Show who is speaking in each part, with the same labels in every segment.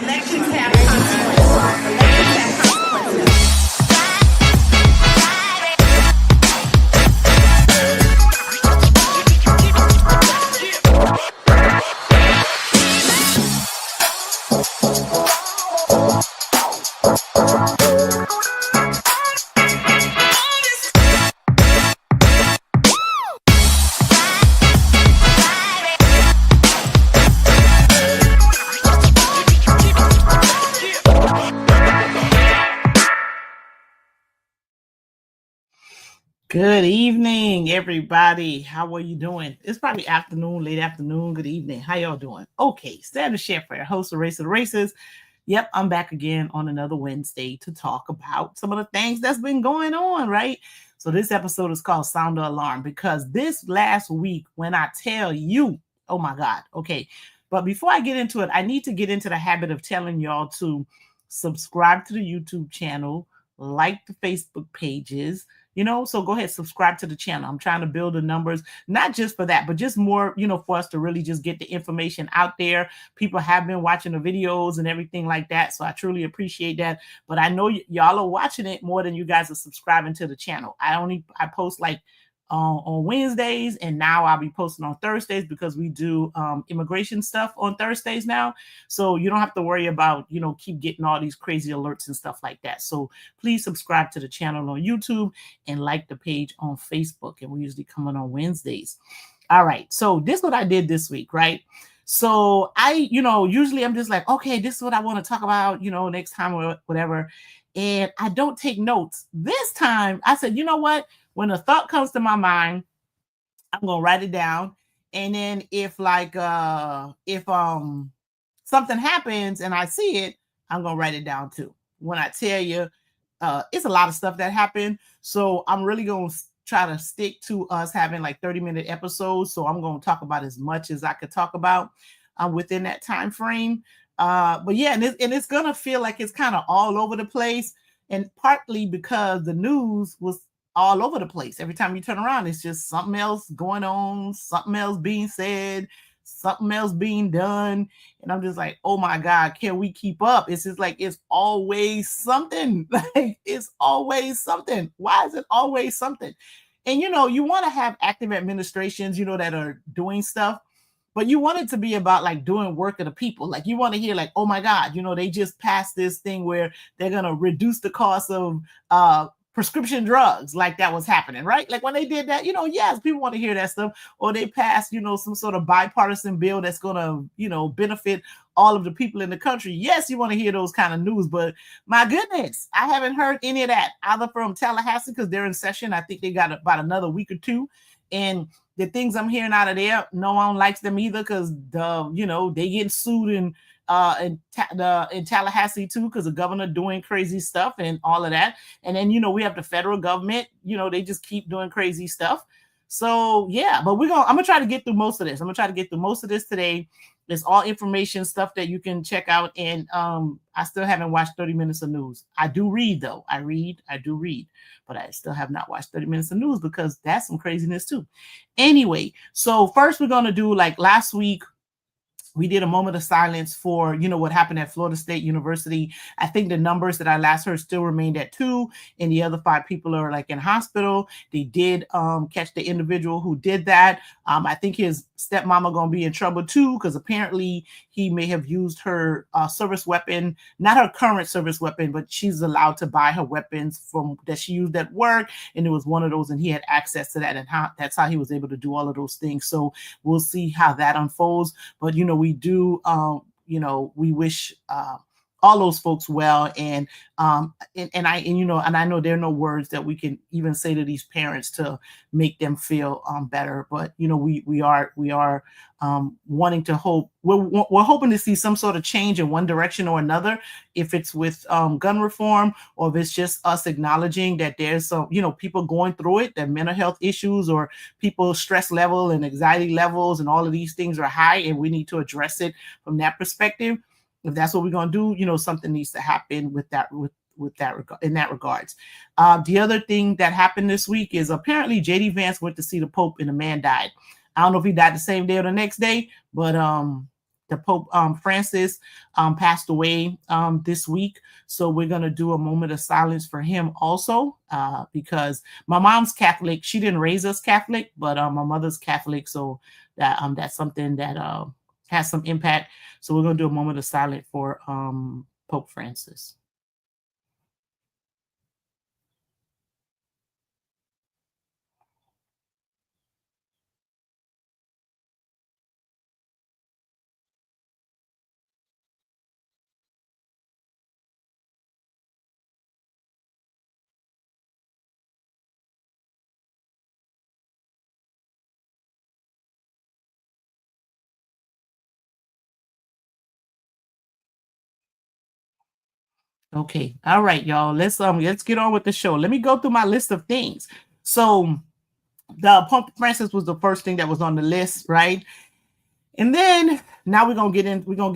Speaker 1: Elections have consequences. Elections have consequences.
Speaker 2: Good evening, everybody. How are you doing? It's probably afternoon, late afternoon, good evening. How y'all doing? Okay, Standard Sheffer, host of Race of the Races. Yep, I'm back again on another Wednesday to talk about some of the things that's been going on, right? So this episode is called Sound the Alarm because this last week, when I tell you, oh my God, okay. But before I get into it, I need to get into the habit of telling y'all to subscribe to the YouTube channel, like the Facebook pages, so go ahead, subscribe to the channel. I'm trying to build the numbers, not just for that, but just more, for us to really just get the information out there. People have been watching the videos and everything like that. So I truly appreciate that. But I know y'all are watching it more than you guys are subscribing to the channel. I post like on Wednesdays, and now I'll be posting on Thursdays because we do immigration stuff on Thursdays now. So you don't have to worry about, keep getting all these crazy alerts and stuff like that. So please subscribe to the channel on YouTube and like the page on Facebook. And we usually come on Wednesdays. All right. So this is what I did this week, right? So I, usually I'm just like, okay, this is what I want to talk about, next time or whatever. And I don't take notes. This time I said, you know what? When a thought comes to my mind, I'm going to write it down. And then if something happens and I see it, I'm going to write it down too. When I tell you, it's a lot of stuff that happened. So I'm really going to try to stick to us having like 30-minute episodes. So I'm going to talk about as much as I could talk about within that time frame. But yeah, and it's going to feel like it's kind of all over the place. And partly because the news was all over the place. Every time you turn around, it's just something else going on, something else being said, something else being done. And I'm just like, oh my God, can we keep up? It's just like, it's always something. Like, it's always something. Why is it always something? And, you want to have active administrations, that are doing stuff, but you want it to be about like doing work of the people. Like you want to hear like, oh my God, they just passed this thing where they're going to reduce the cost of, prescription drugs, like that was happening, right? Like when they did that, yes, people want to hear that stuff. Or they passed, some sort of bipartisan bill that's going to, benefit all of the people in the country. Yes, you want to hear those kind of news, but my goodness, I haven't heard any of that either from Tallahassee because they're in session. I think they got about another week or two. And the things I'm hearing out of there, no one likes them either because they get sued in Tallahassee too because the governor doing crazy stuff and all of that. And then we have the federal government, they just keep doing crazy stuff. So yeah, but I'm gonna try to get through most of this. I'm gonna try to get through most of this today. It's all information stuff that you can check out. And I still haven't watched 30 minutes of news. I do read though. I do read, but I still have not watched 30 minutes of news because that's some craziness too. Anyway, so first we're gonna do like last week. We did a moment of silence for, what happened at Florida State University. I think the numbers that I last heard still remained at 2, and the other 5 people are like in hospital. They did catch the individual who did that. I think his stepmama going to be in trouble too, because apparently he may have used her service weapon, not her current service weapon, but she's allowed to buy her weapons from that she used at work. And it was one of those, and he had access to that, and that's how he was able to do all of those things. So we'll see how that unfolds. But, we do, we wish all those folks well. And I know there are no words that we can even say to these parents to make them feel better. But, we are wanting to hope. We're hoping to see some sort of change in one direction or another, if it's with gun reform or if it's just us acknowledging that there's some, people going through it, that mental health issues or people's stress level and anxiety levels and all of these things are high, and we need to address it from that perspective. If that's what we're going to do, something needs to happen with that, in that regards. The other thing that happened this week is apparently J.D. Vance went to see the Pope and the man died. I don't know if he died the same day or the next day, but the Pope Francis passed away this week. So we're going to do a moment of silence for him also, because my mom's Catholic. She didn't raise us Catholic, but my mother's Catholic. So that's something that has some impact. So we're going to do a moment of silence for Pope Francis. Okay. All right, y'all. Let's get on with the show. Let me go through my list of things. So the Pope Francis was the first thing that was on the list, right? And then now we're gonna get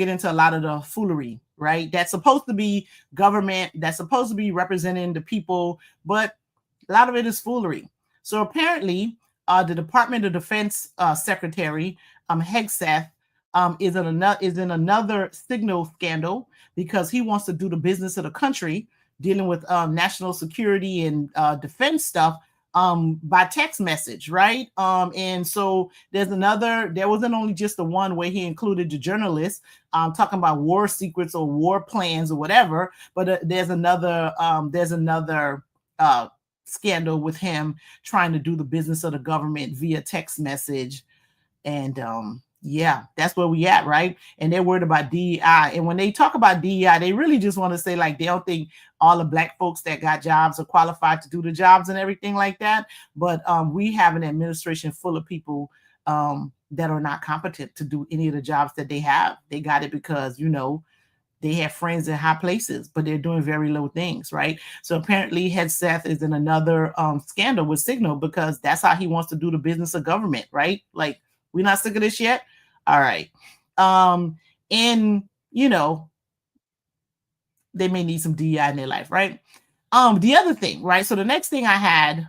Speaker 2: into a lot of the foolery, right? That's supposed to be government, that's supposed to be representing the people, but a lot of it is foolery. So apparently, the Department of Defense Secretary Hegseth is in another signal scandal because he wants to do the business of the country, dealing with national security and defense stuff by text message, right? And so there wasn't only just the one where he included the journalists talking about war secrets or war plans or whatever, but there's another scandal with him trying to do the business of the government via text message. And yeah, that's where we at, right? And they're worried about DEI. And when they talk about DEI, they really just want to say like they don't think all the Black folks that got jobs are qualified to do the jobs and everything like that. But we have an administration full of people that are not competent to do any of the jobs that they have. They got it because, they have friends in high places, but they're doing very low things, right? So apparently Hegseth is in another scandal with Signal because that's how he wants to do the business of government, right? Like, we're not sick of this yet? All right. And, they may need some DEI in their life, right? The other thing, right? So the next thing I had,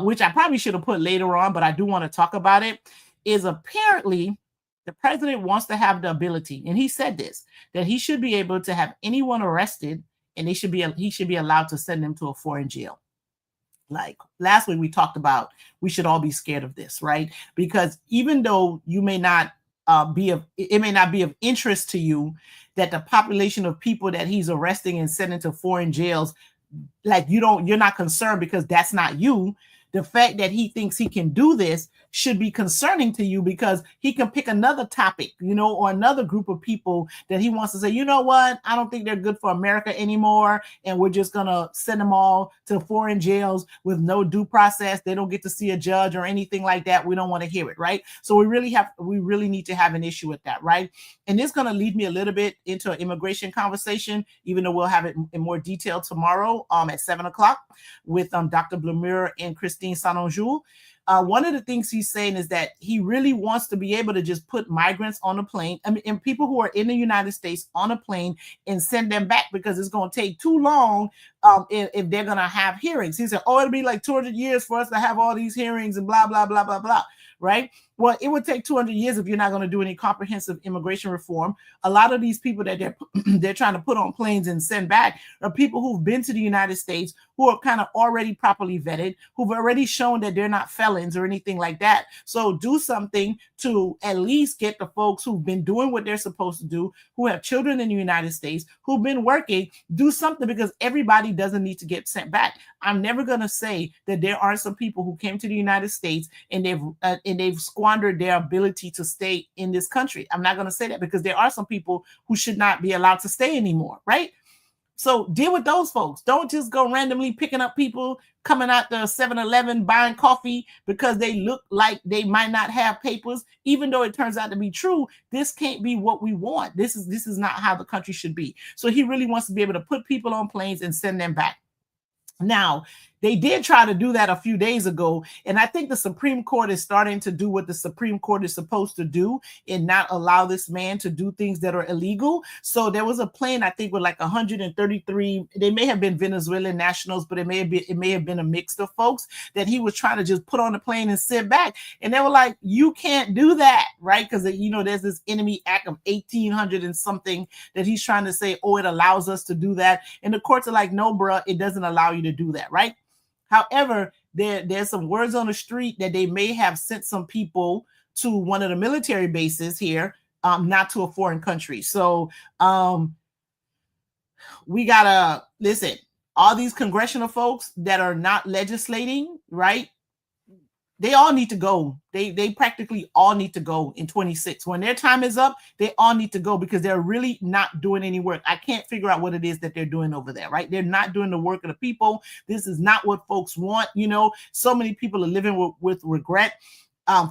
Speaker 2: which I probably should have put later on, but I do want to talk about it, is apparently the president wants to have the ability, and he said this, that he should be able to have anyone arrested and he should be allowed to send them to a foreign jail. Like last week we talked about, we should all be scared of this, right? Because even though you may not it may not be of interest to you that the population of people that he's arresting and sending to foreign jails, like you're not concerned because that's not you. The fact that he thinks he can do this should be concerning to you because he can pick another topic, or another group of people that he wants to say, you know what, I don't think they're good for America anymore. And we're just going to send them all to foreign jails with no due process. They don't get to see a judge or anything like that. We don't want to hear it, right? So we really need to have an issue with that, right? And it's going to lead me a little bit into an immigration conversation, even though we'll have it in more detail tomorrow at 7:00 with Dr. Blamure and Christine Sanonjou. One of the things he's saying is that he really wants to be able to just put migrants on a plane, and people who are in the United States on a plane and send them back because it's going to take too long if they're going to have hearings. He said, it'll be like 200 years for us to have all these hearings and blah, blah, blah, blah, blah. Right? Well, it would take 200 years if you're not going to do any comprehensive immigration reform. A lot of these people that they're trying to put on planes and send back are people who've been to the United States, who are kind of already properly vetted, who've already shown that they're not felons or anything like that. So do something to at least get the folks who've been doing what they're supposed to do, who have children in the United States, who've been working, do something because everybody doesn't need to get sent back. I'm never going to say that there aren't some people who came to the United States and they've squandered their ability to stay in this country. I'm not going to say that because there are some people who should not be allowed to stay anymore, right? So deal with those folks. Don't just go randomly picking up people coming out the 7-Eleven buying coffee because they look like they might not have papers. Even though it turns out to be true, this can't be what we want. This is not how the country should be. So he really wants to be able to put people on planes and send them back. Now, they did try to do that a few days ago, and I think the Supreme Court is starting to do what the Supreme Court is supposed to do and not allow this man to do things that are illegal. So there was a plane, I think, with like 133. They may have been Venezuelan nationals, but it may have been a mix of folks that he was trying to just put on the plane and sit back. And they were like, "You can't do that, right?" Because there's this Enemy Act of 1800 and something that he's trying to say, "Oh, it allows us to do that." And the courts are like, "No, bruh, it doesn't allow you to do that," right? However, there's some words on the street that they may have sent some people to one of the military bases here, not to a foreign country. So we gotta listen. All these congressional folks that are not legislating, right? They all need to go. They practically all need to go in 26. When their time is up, they all need to go because they're really not doing any work. I can't figure out what it is that they're doing over there, right? They're not doing the work of the people. This is not what folks want. So many people are living with regret.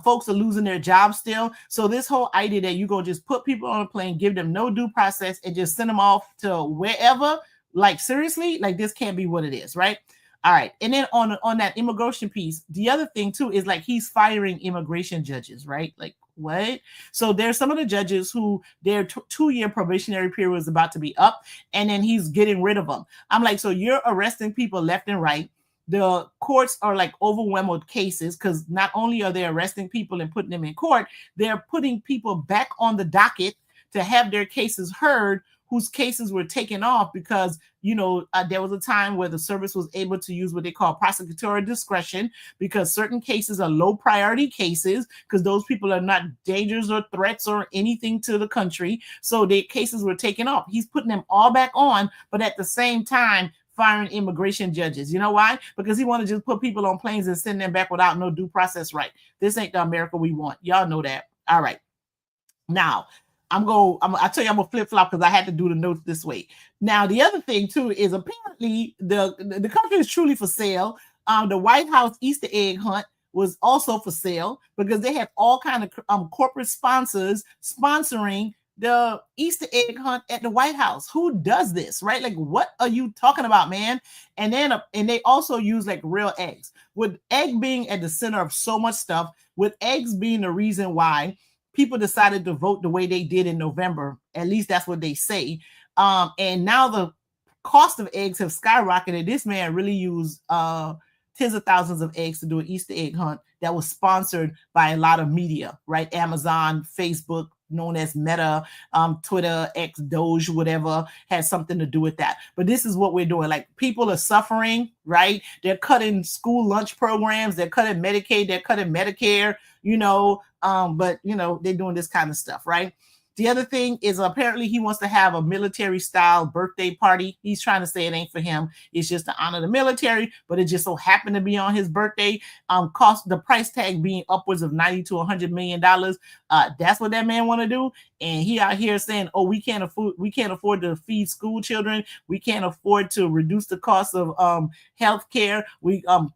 Speaker 2: Folks are losing their jobs still. So this whole idea that you're going to just put people on a plane, give them no due process, and just send them off to wherever, like seriously, like this can't be what it is, right? All right. And then on that immigration piece, the other thing too is like he's firing immigration judges, right? Like what? So there's some of the judges who their 2-year probationary period was about to be up, and then he's getting rid of them. I'm like, so you're arresting people left and right. The courts are like overwhelmed with cases because not only are they arresting people and putting them in court, they're putting people back on the docket to have their cases heard, whose cases were taken off because, there was a time where the service was able to use what they call prosecutorial discretion because certain cases are low priority cases because those people are not dangers or threats or anything to the country. So their cases were taken off. He's putting them all back on, but at the same time, firing immigration judges. You know why? Because he want to just put people on planes and send them back without no due process right. This ain't the America we want. Y'all know that. All right. Now, I tell you, I'm gonna flip flop because I had to do the notes this way. Now, the other thing too is apparently the country is truly for sale. The White House Easter egg hunt was also for sale because they have all kind of corporate sponsors sponsoring the Easter egg hunt at the White House. Who does this, right? Like, what are you talking about, man? And then and they also use like real eggs, with egg being at the center of so much stuff, with eggs being the reason why people decided to vote the way they did in November. At least that's what they say. And now the cost of eggs have skyrocketed. This man really used tens of thousands of eggs to do an Easter egg hunt that was sponsored by a lot of media, right? Amazon, Facebook, known as Meta, Twitter, X, DOGE, whatever, has something to do with that. But this is what we're doing. Like, people are suffering, right? They're cutting school lunch programs. They're cutting Medicaid. They're cutting Medicare, but, they're doing this kind of stuff, right? The other thing is apparently he wants to have a military style birthday party. He's trying to say it ain't for him. It's just to honor the military, but it just so happened to be on his birthday. Cost the price tag being upwards of $90 to $100 million. That's what that man want to do. And he out here saying, "Oh, we can't afford to feed school children. We can't afford to reduce the cost of health care.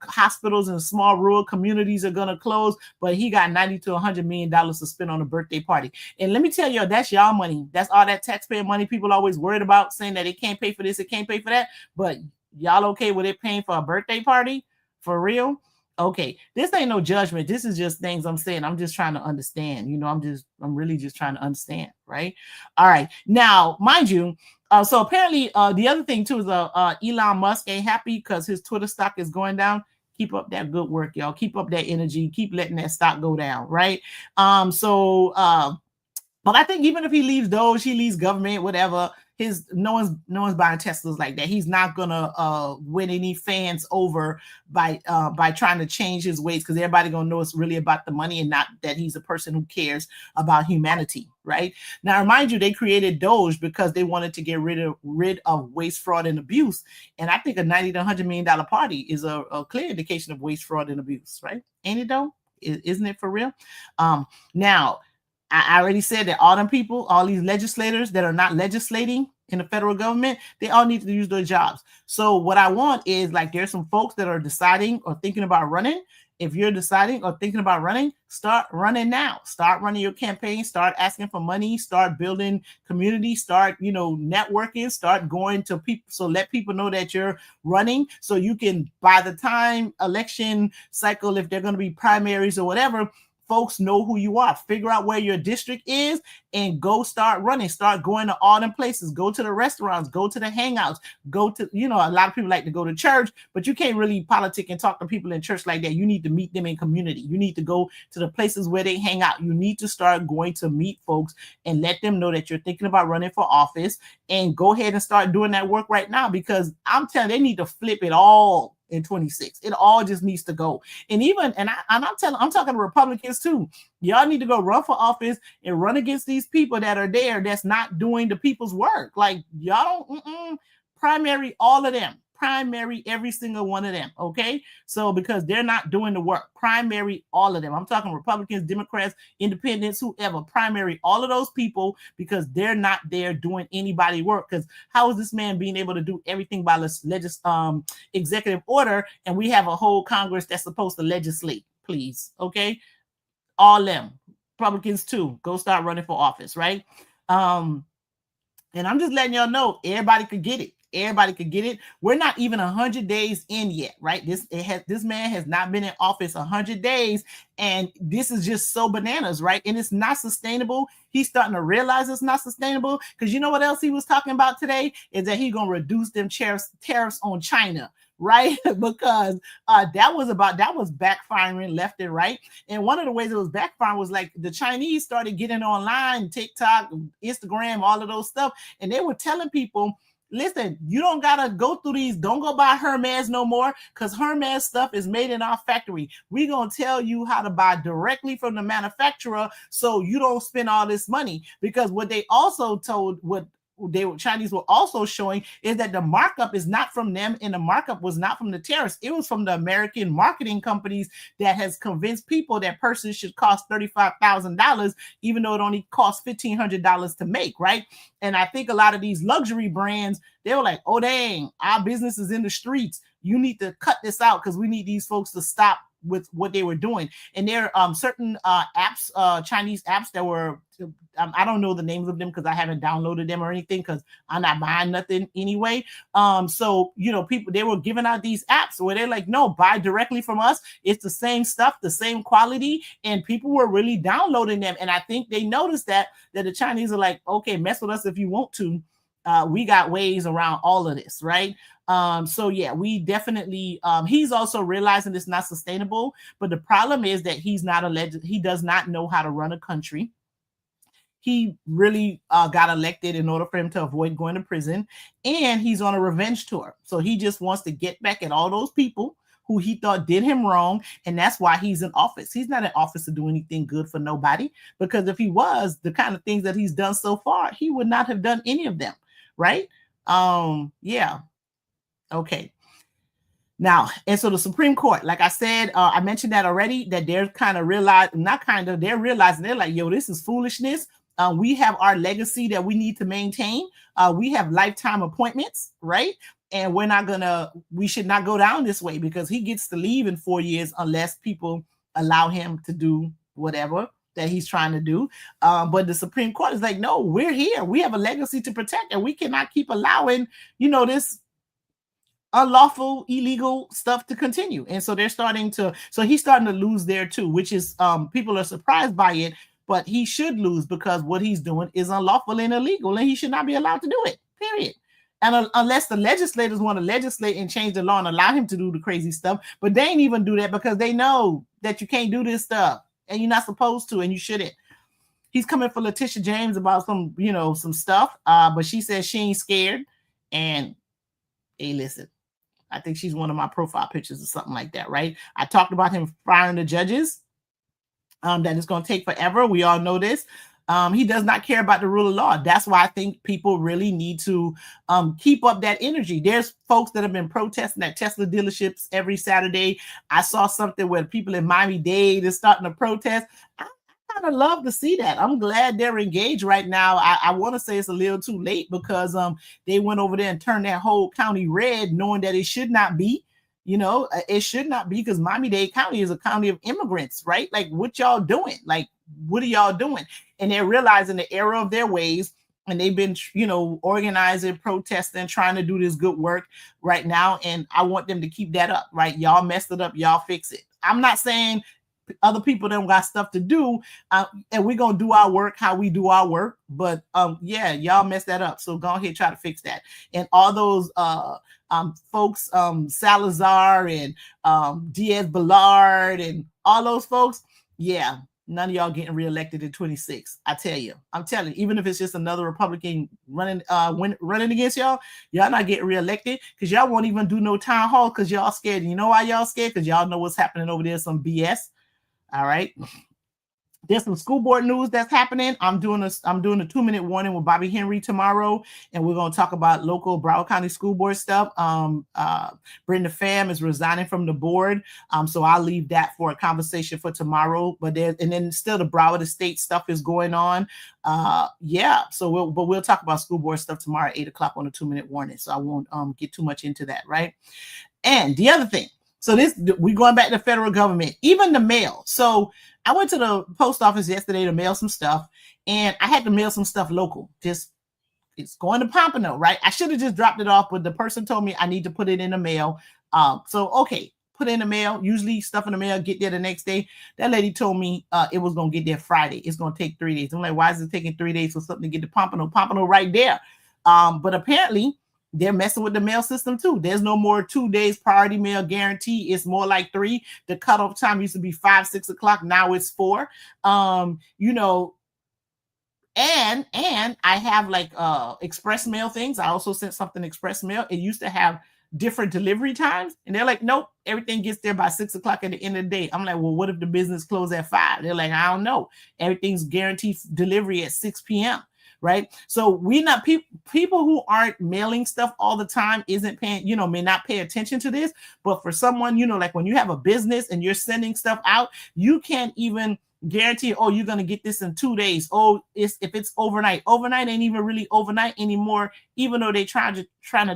Speaker 2: Hospitals in small rural communities are gonna close." But he got $90 to $100 million to spend on a birthday party. And let me tell you, that's y'all money. That's all that taxpayer money people always worried about, saying that it can't pay for this, it can't pay for that. But y'all okay with it paying for a birthday party? For real? Okay, this ain't no judgment. This is just things I'm saying. I'm just trying to understand. I'm really just trying to understand, right? All right. Now, mind you, so apparently the other thing too is Elon Musk ain't happy because his Twitter stock is going down. Keep up that good work, y'all. Keep up that energy. Keep letting that stock go down, right? But I think even if he leaves DOGE, he leaves government, whatever, no one's buying Teslas like that. He's not gonna win any fans over by trying to change his ways, because everybody gonna know it's really about the money and not that he's a person who cares about humanity, right? Now, remind you, they created DOGE because they wanted to get rid of waste, fraud, and abuse. And I think a $90 to $100 million party is a clear indication of waste, fraud, and abuse, right? Ain't it though? Isn't it for real? Now, I already said that all them people, all these legislators that are not legislating in the federal government, they all need to use their jobs. So what I want is, like, there's some folks that are deciding or thinking about running, if you're deciding or thinking about running, start running now. Start running your campaign, start asking for money, start building community, start, networking, start going to people. So let people know that you're running, so you can, by the time election cycle, if they're going to be primaries or whatever, folks know who you are. Figure out where your district is and go start running. Start going to all them places. Go to the restaurants. Go to the hangouts. Go to, a lot of people like to go to church, but you can't really politic and talk to people in church like that. You need to meet them in community. You need to go to the places where they hang out. You need to start going to meet folks and let them know that you're thinking about running for office, and go ahead and start doing that work right now, because I'm telling you, they need to flip it all in 26. It all just needs to go. And I'm talking to Republicans too. Y'all need to go run for office and run against these people that are there that's not doing the people's work. Like, y'all don't primary all of them. Primary every single one of them, okay? So because they're not doing the work, primary all of them. I'm talking Republicans, Democrats, Independents, whoever. Primary all of those people, because they're not there doing anybody work. Because how is this man being able to do everything by executive order, and we have a whole Congress that's supposed to legislate? Please, okay? All them Republicans too, go start running for office, right? And I'm just letting y'all know, everybody could get it. Everybody could get it. We're not even 100 days in yet, right? This man has not been in office 100 days, and this is just so bananas, right? And it's not sustainable. He's starting to realize it's not sustainable, because you know what else he was talking about today is that he's gonna reduce them tariffs on China, right? Because that was backfiring left and right. And one of the ways it was backfiring was like the Chinese started getting online, TikTok, Instagram, all of those stuff, and they were telling people, listen, you don't gotta go through these. Don't go buy Hermes no more, because Hermes stuff is made in our factory. We're gonna tell you how to buy directly from the manufacturer, so you don't spend all this money. Because what they also told, Chinese were also showing, is that the markup is not from them, and the markup was not from the tariffs. It was from the American marketing companies that has convinced people that purses should cost $35,000, even though it only costs $1,500 to make, right? And I think a lot of these luxury brands, they were like, oh dang, our business is in the streets. You need to cut this out, because we need these folks to stop with what they were doing. And there are certain apps, Chinese apps that were, I don't know the names of them because I haven't downloaded them or anything, because I'm not buying nothing anyway. So, people, they were giving out these apps where they're like, no, buy directly from us. It's the same stuff, the same quality. And people were really downloading them. And I think they noticed that the Chinese are like, okay, mess with us if you want to. We got ways around all of this, right? So yeah, we definitely, he's also realizing it's not sustainable, but the problem is that he does not know how to run a country. He really got elected in order for him to avoid going to prison, and he's on a revenge tour. So he just wants to get back at all those people who he thought did him wrong, and that's why he's in office. He's not in office to do anything good for nobody, because if he was, the kind of things that he's done so far, he would not have done any of them, right? Yeah. Okay. Now, and so the Supreme Court, like I said, I mentioned that already, that they're kind of they're realizing, they're like, yo, this is foolishness. We have our legacy that we need to maintain. We have lifetime appointments, right? And we should not go down this way, because he gets to leave in 4 years unless people allow him to do whatever that he's trying to do. But the Supreme Court is like, no, we're here. We have a legacy to protect, and we cannot keep allowing, this unlawful, illegal stuff to continue. And so he's starting to lose there too, which is, people are surprised by it, but he should lose, because what he's doing is unlawful and illegal, and he should not be allowed to do it, period. And unless the legislators want to legislate and change the law and allow him to do the crazy stuff, but they ain't even do that, because they know that you can't do this stuff, and you're not supposed to, and you shouldn't. He's coming for Letitia James about some stuff, but she says she ain't scared. And hey, listen, I think she's one of my profile pictures or something like that, right? I talked about him firing the judges. That it's going to take forever. We all know this. He does not care about the rule of law. That's why I think people really need to keep up that energy. There's folks that have been protesting at Tesla dealerships every Saturday. I saw something where people in Miami-Dade is starting to protest. I kind of love to see that. I'm glad they're engaged right now. I want to say it's a little too late, because they went over there and turned that whole county red, knowing that it should not be. It should not be, because Miami-Dade County is a county of immigrants, right? Like, what y'all doing? Like, what are y'all doing? And they're realizing the error of their ways, and they've been, organizing, protesting, trying to do this good work right now. And I want them to keep that up, right? Y'all messed it up, y'all fix it. I'm not saying other people don't got stuff to do, and we're gonna do our work how we do our work, but yeah, y'all messed that up, so go ahead, try to fix that. And all those folks, Salazar and Diaz Ballard and all those folks, yeah, none of y'all getting reelected in 26. I'm telling you, even if it's just another Republican running against y'all not getting reelected, because y'all won't even do no town hall, because y'all scared. You know why y'all scared? Because y'all know what's happening over there, some BS. All right. There's some school board news that's happening. I'm doing a 2-minute warning with Bobby Henry tomorrow, and we're going to talk about local Broward County school board stuff. Brenda Pham is resigning from the board, so I'll leave that for a conversation for tomorrow. But then still the Broward Estate stuff is going on. Yeah. So we'll talk about school board stuff tomorrow at 8:00 on a 2-minute warning. So I won't get too much into that, right? And the other thing. So we're going back to the federal government, even the mail. So I went to the post office yesterday to mail some stuff, and I had to mail some stuff local. It's going to Pompano, right? I should have just dropped it off, but the person told me I need to put it in the mail. So okay, put it in the mail. Usually stuff in the mail get there the next day. That lady told me it was going to get there Friday. It's going to take 3 days. I'm like, why is it taking 3 days for something to get to Pompano? Pompano right there. But apparently they're messing with the mail system too. There's no more 2 days priority mail guarantee. It's more like 3. The cutoff time used to be 5, 6 o'clock. Now it's 4. And I have like express mail things. I also sent something express mail. It used to have different delivery times, and they're like, nope, everything gets there by 6 o'clock at the end of the day. I'm like, well, what if the business closed at 5? They're like, I don't know. Everything's guaranteed delivery at 6 p.m. Right. So we not people who aren't mailing stuff all the time isn't paying, may not pay attention to this. But for someone, like when you have a business and you're sending stuff out, you can't even guarantee, oh, you're going to get this in 2 days. Oh, if it's overnight ain't even really overnight anymore, even though they trying to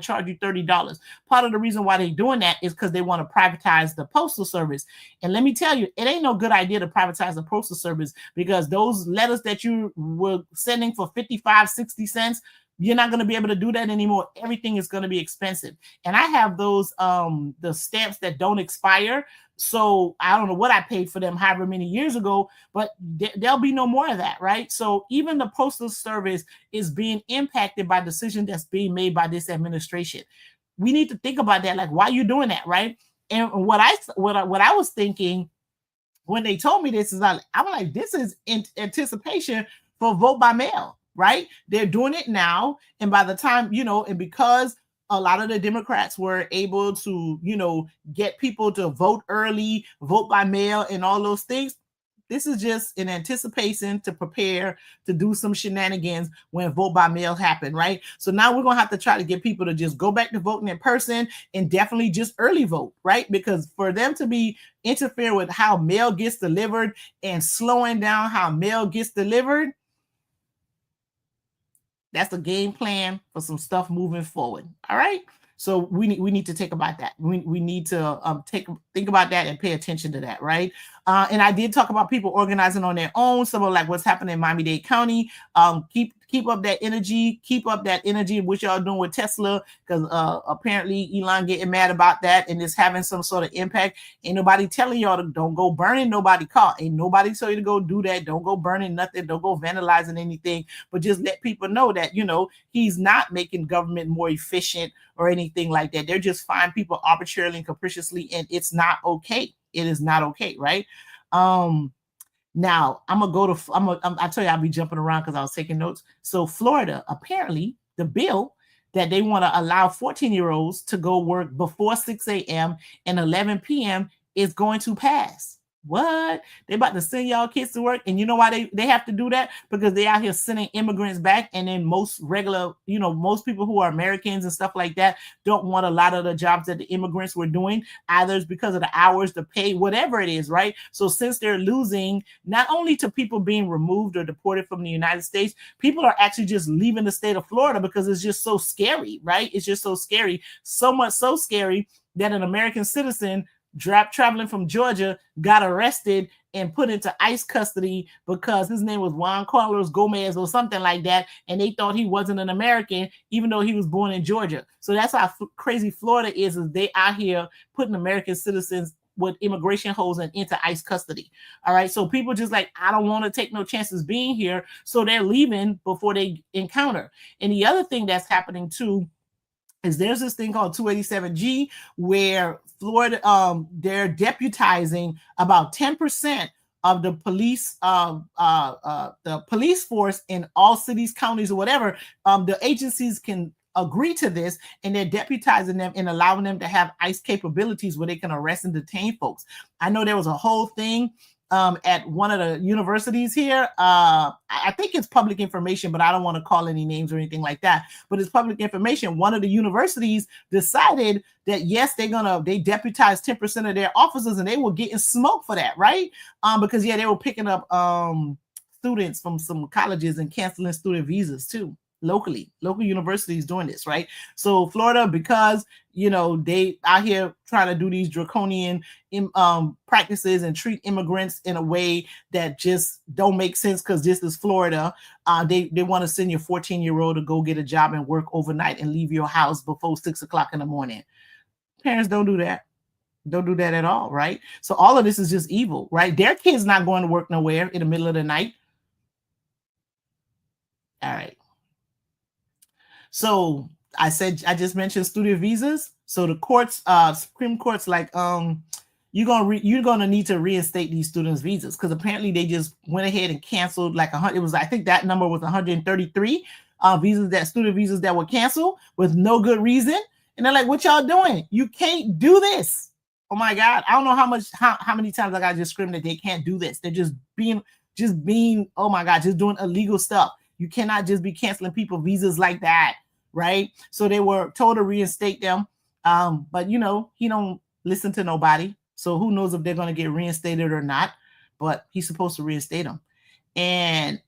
Speaker 2: charge you $30. Part of the reason why they're doing that is because they want to privatize the postal service. And let me tell you, it ain't no good idea to privatize the postal service, because those letters that you were sending for 55, 60 cents, you're not going to be able to do that anymore. Everything is going to be expensive. And I have those the stamps that don't expire. So I don't know what I paid for them however many years ago, but there'll be no more of that, right? So even the postal service is being impacted by decisions that's being made by this administration. We need to think about that. Like, why are you doing that, right? And what I was thinking when they told me this is, I'm like, this is in anticipation for vote by mail, right? They're doing it now, and by the time and because a lot of the Democrats were able to, get people to vote early, vote by mail, and all those things. This is just in anticipation to prepare to do some shenanigans when vote by mail happen, right? So now we're going to have to try to get people to just go back to voting in person, and definitely just early vote, right? Because for them to be interfering with how mail gets delivered and slowing down how mail gets delivered, that's a game plan for some stuff moving forward. All right. So we need to think about that. We need to think about that and pay attention to that, right? And I did talk about people organizing on their own. Some of like what's happening in Miami-Dade County. Keep up that energy. Keep up that energy. What y'all doing with Tesla? Because apparently Elon getting mad about that, and it's having some sort of impact. Ain't nobody telling y'all to don't go burning nobody's car. Ain't nobody tell you to go do that. Don't go burning nothing. Don't go vandalizing anything. But just let people know that he's not making government more efficient or anything like that. They're just firing people arbitrarily and capriciously, and it's not okay. It is not okay, right? Now I'm gonna go to I tell you I'll be jumping around because I was taking notes. So Florida, apparently the bill that they want to allow 14-year-olds to go work before 6 a.m. and 11 p.m. is going to pass. What? They about to send y'all kids to work. And you know why they have to do that? Because they out here sending immigrants back. And then most regular, most people who are Americans and stuff like that don't want a lot of the jobs that the immigrants were doing. Either it's because of the hours, the pay, whatever it is, right? So since they're losing not only to people being removed or deported from the United States, people are actually just leaving the state of Florida because it's just so scary, right? It's just so scary. So much so scary that an American citizen traveling from Georgia got arrested and put into ICE custody because his name was Juan Carlos Gomez or something like that, and they thought he wasn't an American even though he was born in Georgia. So that's how crazy Florida is they out here putting American citizens with immigration holes and into ICE custody. All right, so people just like, I don't want to take no chances being here, so they're leaving before they encounter. And the other thing that's happening too is there's this thing called 287G where Florida, they're deputizing about 10% of the police, the police force in all cities, counties, or whatever. The agencies can agree to this, and they're deputizing them and allowing them to have ICE capabilities where they can arrest and detain folks. I know there was a whole thing at one of the universities here. I think it's public information, but I don't want to call any names or anything like that. But it's public information. One of the universities decided that yes, they deputized 10% of their officers, and they were getting smoked for that, right? Because they were picking up students from some colleges and canceling student visas too. Local universities doing this, right? So Florida, because they out here trying to do these draconian practices and treat immigrants in a way that just don't make sense because this is Florida. They want to send your 14-year-old to go get a job and work overnight and leave your house before 6 o'clock in the morning. Parents don't do that. Don't do that at all, right? So all of this is just evil, right? Their kids not going to work nowhere in the middle of the night. All right. So I just mentioned student visas. So the courts, Supreme Court's like, you're gonna need to reinstate these students' visas because apparently they just went ahead and canceled like 100. It was, I think that number was 133 student visas that were canceled with no good reason. And they're like, what y'all doing? You can't do this. Oh my God. I don't know how many times I got just screamed that they can't do this. They're just being, oh my God, just doing illegal stuff. You cannot just be canceling people visas like that. Right. So they were told to reinstate them. But he don't listen to nobody. So who knows if they're going to get reinstated or not, but he's supposed to reinstate them. And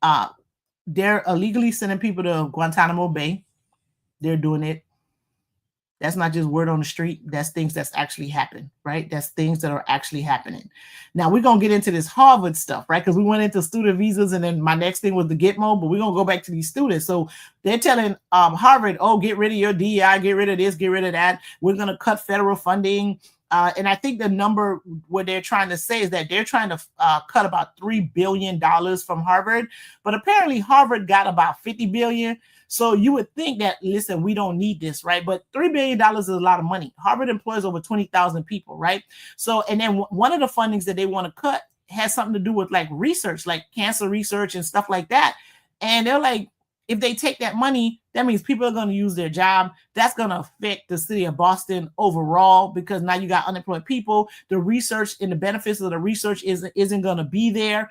Speaker 2: they're illegally sending people to Guantanamo Bay. They're doing it. That's not just word on the street. That's things that's actually happened, right? That's things that are actually happening. Now we're going to get into this Harvard stuff, right? Because we went into student visas and then my next thing was the Gitmo, but we're going to go back to these students. So they're telling Harvard, oh, get rid of your DEI, get rid of this, get rid of that. We're going to cut federal funding. And I think the number what they're trying to say is that they're trying to cut about $3 billion from Harvard. But apparently Harvard got about $50 billion. So you would think that, listen, we don't need this, right? But $3 billion is a lot of money. Harvard employs over 20,000 people, right? So, and then one of the fundings that they want to cut has something to do with like research, like cancer research and stuff like that. And they're like, if they take that money, that means people are going to use their job. That's going to affect the city of Boston overall because now you got unemployed people. The research and the benefits of the research isn't going to be there.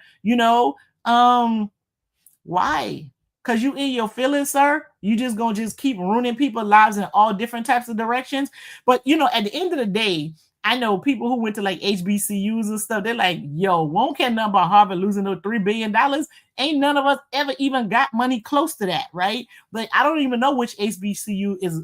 Speaker 2: Why? Because you in your feelings, sir. You just going to just keep ruining people's lives in all different types of directions. But, at the end of the day, I know people who went to like HBCUs and stuff. They're like, yo, won't care nothing about Harvard losing those $3 billion. Ain't none of us ever even got money close to that, right? But I don't even know which HBCU is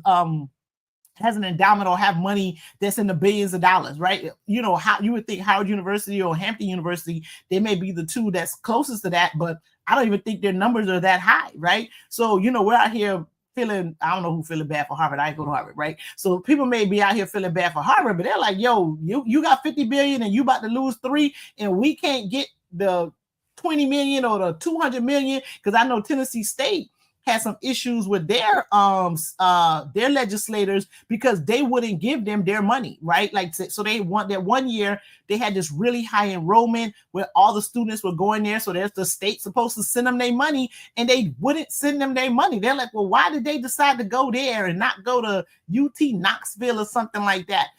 Speaker 2: has an endowment or have money that's in the billions of dollars, right? How you would think Howard University or Hampton University, they may be the two that's closest to that, but I don't even think their numbers are that high, right? So, we're out here feeling, I don't know who feeling bad for Harvard. I ain't go to Harvard, right? So people may be out here feeling bad for Harvard, but they're like, yo, you got 50 billion and you about to lose 3 and we can't get the 20 million or the 200 million. Cause I know Tennessee State had some issues with their legislators because they wouldn't give them their money, right? Like, so they want that 1 year they had this really high enrollment where all the students were going there. So there's the state supposed to send them their money and they wouldn't send them their money. They're like, well, why did they decide to go there and not go to UT Knoxville or something like that?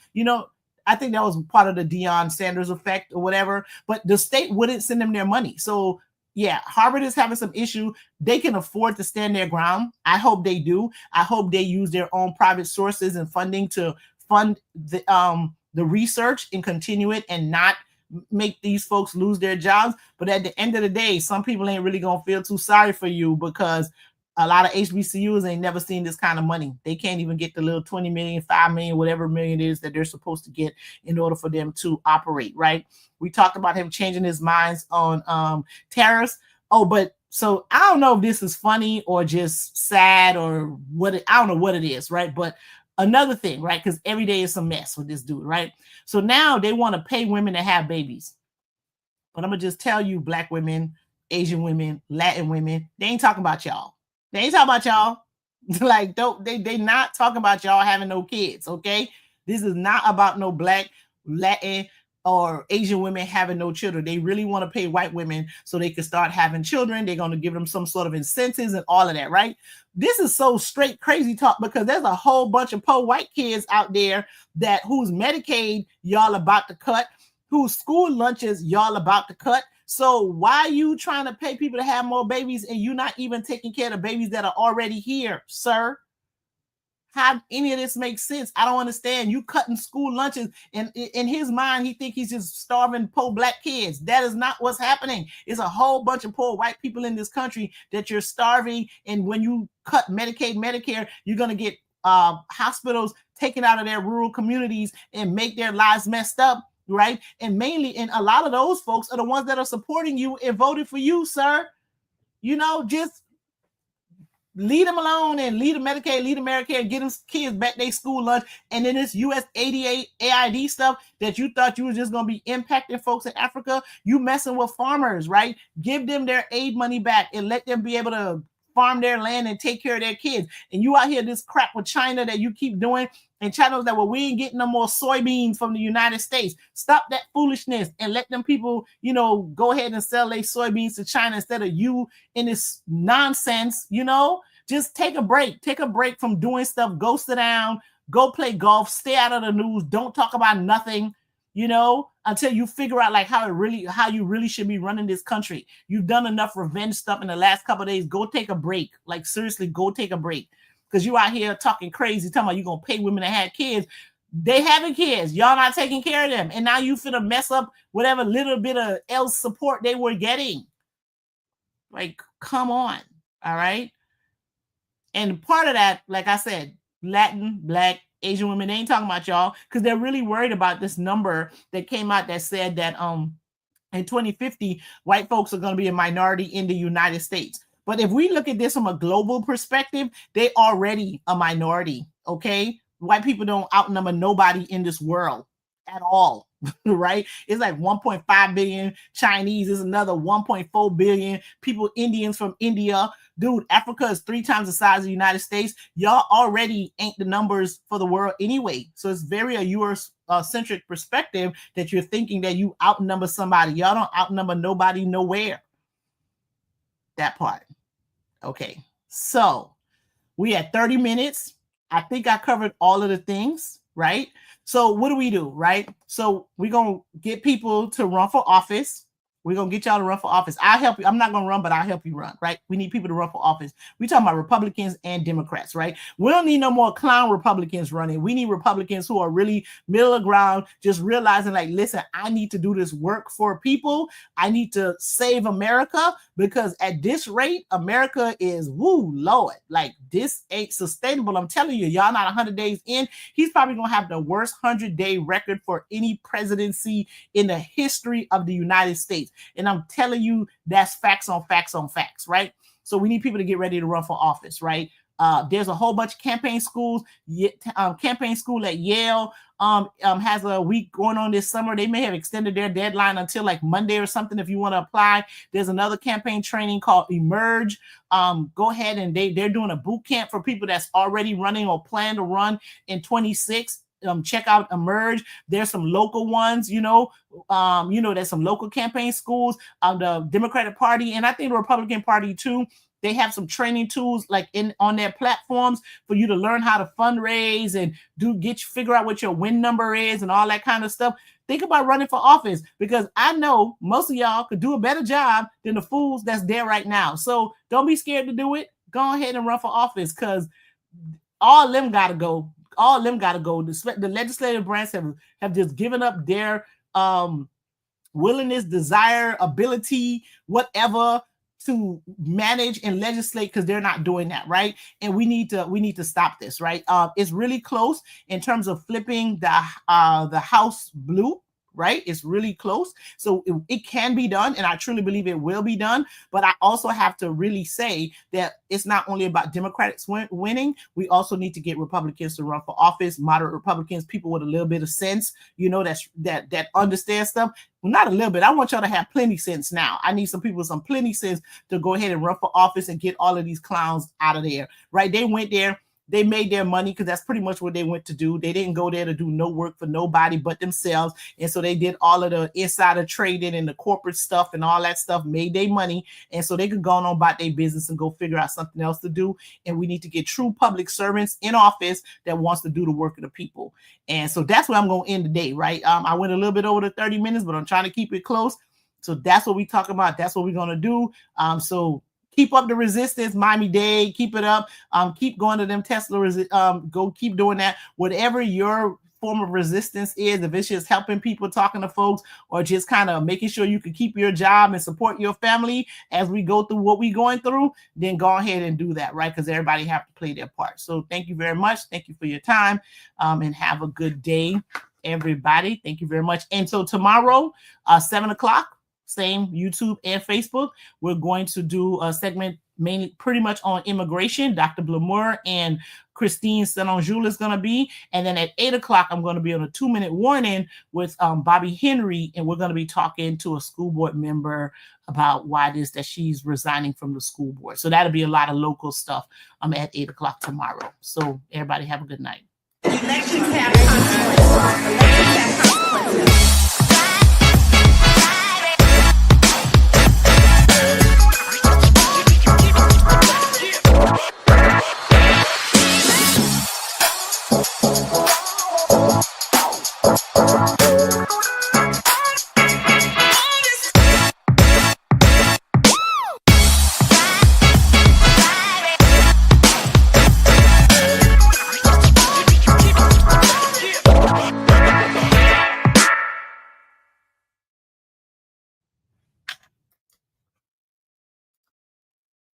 Speaker 2: I think that was part of the Deion Sanders effect or whatever, but the state wouldn't send them their money. So yeah, Harvard is having some issue. They can afford to stand their ground. I hope they do. I hope they use their own private sources and funding to fund the research and continue it and not make these folks lose their jobs. But at the end of the day, some people ain't really gonna feel too sorry for you because a lot of HBCUs ain't never seen this kind of money. They can't even get the little 20 million, 5 million, whatever million it is that they're supposed to get in order for them to operate, right? We talked about him changing his minds on tariffs. Oh, but so I don't know if this is funny or just sad or what, I don't know what it is, right? But another thing, right? Because every day is a mess with this dude, right? So now they want to pay women to have babies. But I'm going to just tell you, Black women, Asian women, Latin women, they ain't talking about y'all. They ain't talking about y'all. Like, they not talking about y'all having no kids, okay? This is not about no Black, Latin, or Asian women having no children. They really want to pay white women so they can start having children. They're going to give them some sort of incentives and all of that, right? This is so straight crazy talk because there's a whole bunch of poor white kids out there that whose Medicaid y'all about to cut, whose school lunches y'all about to cut. So why are you trying to pay people to have more babies and you're not even taking care of the babies that are already here, sir? How any of this makes sense? I don't understand. You cutting school lunches, and in his mind, he think he's just starving poor Black kids. That is not what's happening. It's a whole bunch of poor white people in this country that you're starving. And when you cut Medicaid, Medicare, you're going to get hospitals taken out of their rural communities and make their lives messed up, right? And mainly, and a lot of those folks are the ones that are supporting you and voted for you, sir. You know, just leave them alone and leave the Medicaid, leave the Medicare, get them kids back their school lunch. And then this US 88 AID stuff that you thought you was just going to be impacting folks in Africa, you messing with farmers, right? Give them their aid money back and let them be able to farm their land and take care of their kids. And you out here this crap with China that you keep doing, and China was like, well, we ain't getting no more soybeans from the United States. Stop that foolishness and let them people, you know, go ahead and sell their soybeans to China instead of you in this nonsense, you know. Just take a break. Take a break from doing stuff. Go sit down. Go play golf. Stay out of the news. Don't talk about nothing, you know, until you figure out like how you really should be running this country. You've done enough revenge stuff in the last couple of days. Go take a break. Like seriously, go take a break. Because you out here talking crazy, talking about you're going to pay women to have kids. They having kids. Y'all not taking care of them. And now you finna mess up whatever little bit of else support they were getting. Like, come on. All right. And part of that, like I said, Latin, Black, Asian women, they ain't talking about y'all because they're really worried about this number that came out that said that in 2050, white folks are going to be a minority in the United States. But if we look at this from a global perspective, they already a minority, okay? White people don't outnumber nobody in this world at all, right? It's like 1.5 billion Chinese, is another 1.4 billion people, Indians from India. Dude, Africa is 3 times the size of the United States. Y'all already ain't the numbers for the world anyway. So it's very a Eurocentric perspective that you're thinking that you outnumber somebody. Y'all don't outnumber nobody nowhere. That part. Okay, so we had 30 minutes. I think I covered all of the things, right? So what do we do, right? So we're going to get people to run for office. We're going to get y'all to run for office. I'll help you. I'm not going to run, but I'll help you run, right? We need people to run for office. We're talking about Republicans and Democrats, right? We don't need no more clown Republicans running. We need Republicans who are really middle of the ground, just realizing like, listen, I need to do this work for people. I need to save America because at this rate, America is, woo, Lord, like this ain't sustainable. I'm telling you, y'all not 100 days in. He's probably going to have the worst 100-day record for any presidency in the history of the United States. And I'm telling you, that's facts on facts on facts, right? So we need people to get ready to run for office, right? There's a whole bunch of campaign schools. Campaign school at Yale has a week going on this summer. They may have extended their deadline until like Monday or something if you want to apply. There's another campaign training called Emerge. Go ahead and they're doing a boot camp for people that's already running or plan to run in 26. Check out Emerge. There's some local ones, there's some local campaign schools, the Democratic Party, and I think the Republican Party too. They have some training tools like on their platforms for you to learn how to fundraise and figure out what your win number is and all that kind of stuff. Think about running for office, because I know most of y'all could do a better job than the fools that's there right now. So don't be scared to do it. Go ahead and run for office, because all of them got to go. All of them got to go. The legislative branch have just given up their willingness, desire, ability, whatever, to manage and legislate, because they're not doing that, right? And we need to stop this, right? It's really close in terms of flipping the House blue, right? It's really close. So it can be done, and I truly believe it will be done. But I also have to really say that it's not only about Democrats winning. We also need to get Republicans to run for office, moderate Republicans, people with a little bit of sense, that understand stuff. Well, not a little bit. I want y'all to have plenty sense now. I need some people with some plenty sense to go ahead and run for office and get all of these clowns out of there, right? They went there. They made their money, because that's pretty much what they went to do. They didn't go there to do no work for nobody but themselves. And so they did all of the insider trading and the corporate stuff and all that stuff, made their money. And so they could go on about their business and go figure out something else to do. And we need to get true public servants in office that wants to do the work of the people. And so that's where I'm going to end the day, right? I went a little bit over the 30 minutes, but I'm trying to keep it close. So that's what we talk about. That's what we're going to do. So keep up the resistance, Miami-Dade. Keep it up. Keep going to them Tesla. Go keep doing that. Whatever your form of resistance is, if it's just helping people, talking to folks, or just kind of making sure you can keep your job and support your family as we go through what we're going through, then go ahead and do that, right? Because everybody have to play their part. So thank you very much. Thank you for your time, and have a good day, everybody. Thank you very much. And so tomorrow, 7 o'clock, same YouTube and Facebook, we're going to do a segment mainly pretty much on immigration. Dr. Blamour and Christine Senonjoul is going to be. And then at 8 o'clock, I'm going to be on a 2-minute warning with Bobby Henry. And we're going to be talking to a school board member about why it is that she's resigning from the school board. So that'll be a lot of local stuff at 8 o'clock tomorrow. So everybody have a good night.
Speaker 1: Elections have consequences.